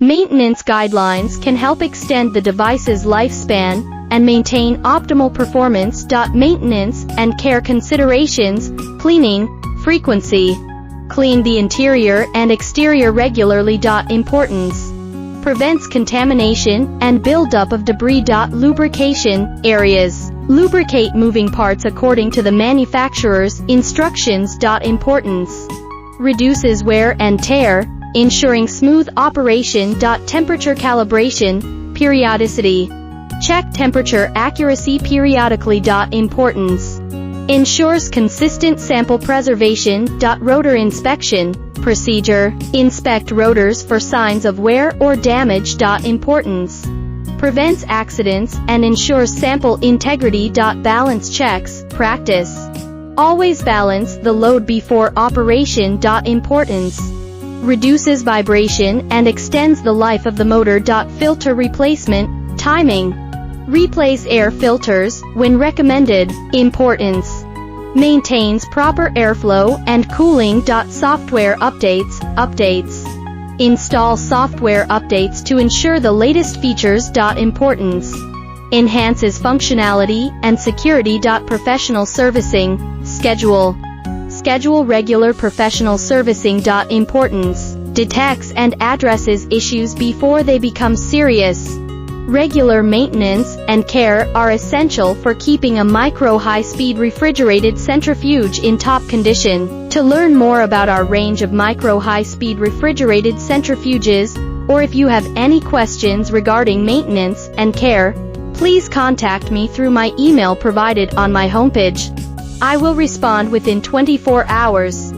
Maintenance guidelines can help extend the device's lifespan and maintain optimal performance. Maintenance and care considerations: cleaning frequency. Clean the interior and exterior regularly. Importance: prevents contamination and buildup of debris. Lubrication areas. Lubricate moving parts according to the manufacturer's instructions. Importance: reduces wear and tear, ensuring smooth operation. Temperature calibration, periodicity. Check temperature accuracy periodically. Importance: ensures consistent sample preservation. Rotor inspection procedure. Inspect rotors for signs of wear or damage. Importance: prevents accidents and ensures sample integrity. Balance checks practice. Always balance the load before operation. Importance: reduces vibration and extends the life of the motor. Filter replacement timing. Replace air filters when recommended. Importance: maintains proper airflow and cooling. Software updates. Install software updates to ensure the latest features. Importance: enhances functionality and security. Professional servicing schedule regular professional servicing. Importance: detects and addresses issues before they become serious. Regular maintenance and care are essential for keeping a micro-high-speed refrigerated centrifuge in top condition. To learn more about our range of micro-high-speed refrigerated centrifuges, or if you have any questions regarding maintenance and care, please contact me through my email provided on my homepage. I will respond within 24 hours.